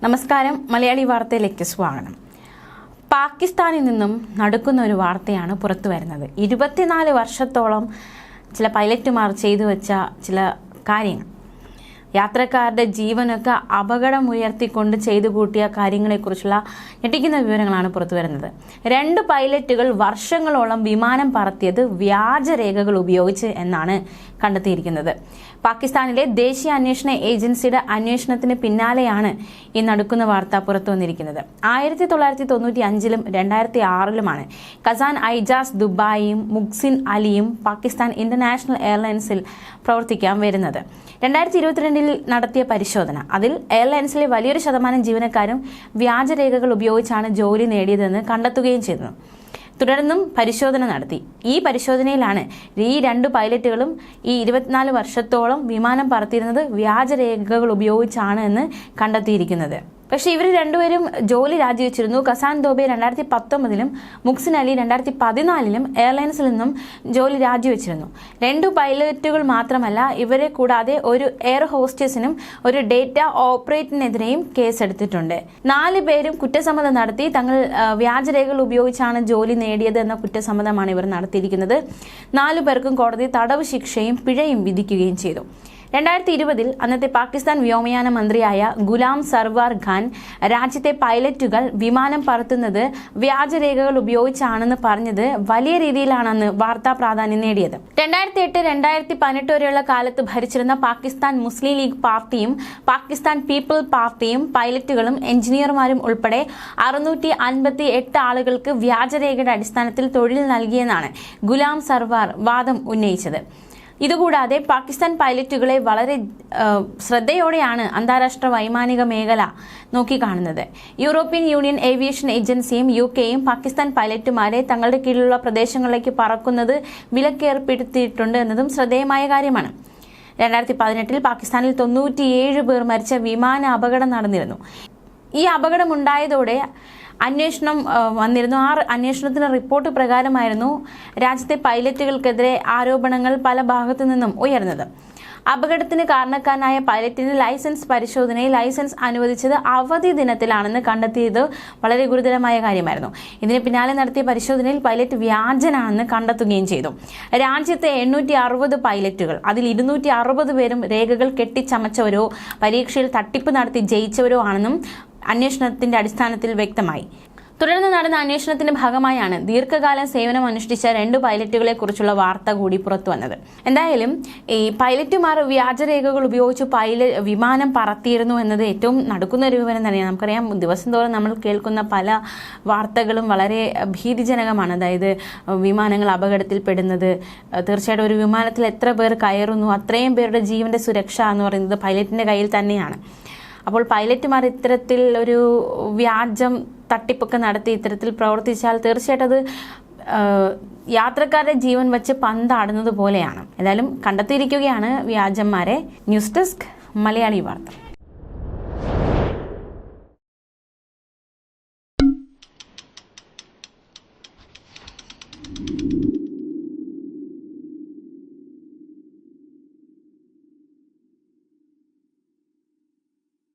നമസ്കാരം, മലയാളി വാർത്തയിലേക്ക് സ്വാഗതം. പാകിസ്ഥാനിൽ നിന്നും നടക്കുന്ന ഒരു വാർത്തയാണ് പുറത്തു വരുന്നത്. 24 വർഷത്തോളം ചില പൈലറ്റുമാർ ചെയ്തു വെച്ച ചില കാര്യങ്ങൾ, യാത്രക്കാരുടെ ജീവനൊക്കെ അപകടമുയർത്തിക്കൊണ്ട് ചെയ്തു കൂട്ടിയ കാര്യങ്ങളെക്കുറിച്ചുള്ള ഞെട്ടിക്കുന്ന വിവരങ്ങളാണ് പുറത്തു വരുന്നത്. 2 പൈലറ്റുകൾ വർഷങ്ങളോളം വിമാനം പറത്തിയത് വ്യാജരേഖകൾ ഉപയോഗിച്ച് എന്നാണ് കണ്ടെത്തിയിരിക്കുന്നത്. പാകിസ്ഥാനിലെ ദേശീയ അന്വേഷണ ഏജൻസിയുടെ അന്വേഷണത്തിന് പിന്നാലെയാണ് ഈ നടക്കുന്ന വാർത്ത പുറത്തു വന്നിരിക്കുന്നത്. 1995-ലും 2006-ലുമാണ് കസാൻ ഐജാസ് ദുബായിയും മുഹ്സിൻ അലിയും പാകിസ്ഥാൻ ഇന്റർനാഷണൽ എയർലൈൻസിൽ പ്രവർത്തിക്കാൻ വരുന്നത്. 2022-ൽ നടത്തിയ പരിശോധന, അതിൽ എയർലൈൻസിലെ വലിയൊരു ശതമാനം ജീവനക്കാരും വ്യാജരേഖകൾ ഉപയോഗിച്ചാണ് ജോലി നേടിയതെന്ന് കണ്ടെത്തുകയും ചെയ്തു. തുടർന്നും പരിശോധന നടത്തി. ഈ പരിശോധനയിലാണ് ഈ 2 പൈലറ്റുകളും ഈ 24 വർഷത്തോളം വിമാനം പറത്തിയിരുന്നത് വ്യാജരേഖകൾ ഉപയോഗിച്ചാണ് എന്ന് കണ്ടെത്തിയിരിക്കുന്നത്. പക്ഷേ ഇവർ രണ്ടുപേരും ജോലി രാജിവെച്ചിരുന്നു. കസാൻ ദോബെ 2019-ലും മുഹ്സിൻ അലി 2014-ലും എയർലൈൻസിൽ നിന്നും ജോലി രാജിവെച്ചിരുന്നു. 2 പൈലറ്റുകൾ മാത്രമല്ല, ഇവരെ കൂടാതെ ഒരു എയർ ഹോസ്റ്റസിനും ഒരു ഡേറ്റ ഓപ്പറേറ്ററിനെതിരെയും കേസെടുത്തിട്ടുണ്ട്. 4 പേരും കുറ്റസമ്മതം നടത്തി. തങ്ങൾ വ്യാജരേഖകൾ ഉപയോഗിച്ചാണ് ജോലി നേടിയത് എന്ന കുറ്റസമ്മതമാണ് ഇവർ നടത്തിയിരിക്കുന്നത്. 4 പേർക്കും കോടതി തടവ് ശിക്ഷയും പിഴയും വിധിക്കുകയും ചെയ്തു. 2020-ൽ അന്നത്തെ പാകിസ്ഥാൻ വ്യോമയാന മന്ത്രിയായ ഗുലാം സർവാർ ഖാൻ രാജ്യത്തെ പൈലറ്റുകൾ വിമാനം പറത്തുന്നത് വ്യാജരേഖകൾ ഉപയോഗിച്ചാണെന്ന് പറഞ്ഞത് വലിയ രീതിയിലാണ് അന്ന് വാർത്താ പ്രാധാന്യം നേടിയത്. 2008-2018 വരെയുള്ള കാലത്ത് ഭരിച്ചിരുന്ന പാകിസ്ഥാൻ മുസ്ലിം ലീഗ് പാർട്ടിയും പാകിസ്ഥാൻ പീപ്പിൾ പാർട്ടിയും പൈലറ്റുകളും എഞ്ചിനീയർമാരും ഉൾപ്പെടെ 658 ആളുകൾക്ക് വ്യാജരേഖയുടെ അടിസ്ഥാനത്തിൽ തൊഴിൽ നൽകിയെന്നാണ് ഗുലാം സർവാർ വാദം ഉന്നയിച്ചത്. ഇതുകൂടാതെ പാകിസ്ഥാൻ പൈലറ്റുകളെ വളരെ ശ്രദ്ധയോടെയാണ് അന്താരാഷ്ട്ര വൈമാനിക മേഖല നോക്കിക്കാണുന്നത്. യൂറോപ്യൻ യൂണിയൻ ഏവിയേഷൻ ഏജൻസിയും UK-യും പാകിസ്ഥാൻ പൈലറ്റുമാരെ തങ്ങളുടെ കീഴിലുള്ള പ്രദേശങ്ങളിലേക്ക് പറക്കുന്നത് വിലക്കേർപ്പെടുത്തിയിട്ടുണ്ട് എന്നതും ശ്രദ്ധേയമായ കാര്യമാണ്. 2018-ൽ പാകിസ്ഥാനിൽ 97 പേർ മരിച്ച വിമാന അപകടം നടന്നിരുന്നു. ഈ അപകടമുണ്ടായതോടെ അന്വേഷണം വന്നിരുന്നു. ആ അന്വേഷണത്തിന് റിപ്പോർട്ട് പ്രകാരമായിരുന്നു രാജ്യത്തെ പൈലറ്റുകൾക്കെതിരെ ആരോപണങ്ങൾ പല ഭാഗത്തു നിന്നും ഉയർന്നത്. അപകടത്തിന് കാരണക്കാരനായ പൈലറ്റിന് ലൈസൻസ് പരിശോധനയിൽ ലൈസൻസ് അനുവദിച്ചത് അവധി ദിനത്തിലാണെന്ന് കണ്ടെത്തിയത് വളരെ ഗുരുതരമായ കാര്യമായിരുന്നു. ഇതിന് പിന്നാലെ നടത്തിയ പരിശോധനയിൽ പൈലറ്റ് വ്യാജനാണെന്ന് കണ്ടെത്തുകയും ചെയ്തു. രാജ്യത്തെ 860 പൈലറ്റുകൾ, അതിൽ 260 പേരും രേഖകൾ കെട്ടിച്ചമച്ചവരോ പരീക്ഷയിൽ തട്ടിപ്പ് നടത്തി ജയിച്ചവരോ ആണെന്നും അന്വേഷണത്തിന്റെ അടിസ്ഥാനത്തിൽ വ്യക്തമായി. തുടർന്ന് നടന്ന അന്വേഷണത്തിന്റെ ഭാഗമായാണ് ദീർഘകാലം സേവനം അനുഷ്ഠിച്ച 2 പൈലറ്റുകളെ കുറിച്ചുള്ള വാർത്ത കൂടി പുറത്തു വന്നത്. എന്തായാലും ഈ പൈലറ്റുമാർ വ്യാജരേഖകൾ ഉപയോഗിച്ച് വിമാനം പറത്തിയിരുന്നു എന്നത് ഏറ്റവും നടക്കുന്ന ഒരു വിവരം തന്നെയാണ്. നമുക്കറിയാം, ദിവസം തോറും നമ്മൾ കേൾക്കുന്ന പല വാർത്തകളും വളരെ ഭീതിജനകമാണ്. അതായത് വിമാനങ്ങൾ അപകടത്തിൽപ്പെടുന്നത്, തീർച്ചയായിട്ടും ഒരു വിമാനത്തിൽ എത്ര പേർ കയറുന്നു, അത്രയും പേരുടെ ജീവന്റെ സുരക്ഷ എന്ന് പറയുന്നത് പൈലറ്റിന്റെ കയ്യിൽ തന്നെയാണ്. അപ്പോൾ പൈലറ്റുമാർ ഇത്തരത്തിൽ ഒരു വ്യാജം തട്ടിപ്പൊക്കെ നടത്തി ഇത്തരത്തിൽ പ്രവർത്തിച്ചാൽ തീർച്ചയായിട്ടും അത് യാത്രക്കാരുടെ ജീവൻ വെച്ച് പന്താടുന്നത് പോലെയാണ്. എന്തായാലും കണ്ടെത്തിയിരിക്കുകയാണ് വ്യാജന്മാരെ. ന്യൂസ് ഡെസ്ക്, മലയാളി വാർത്ത.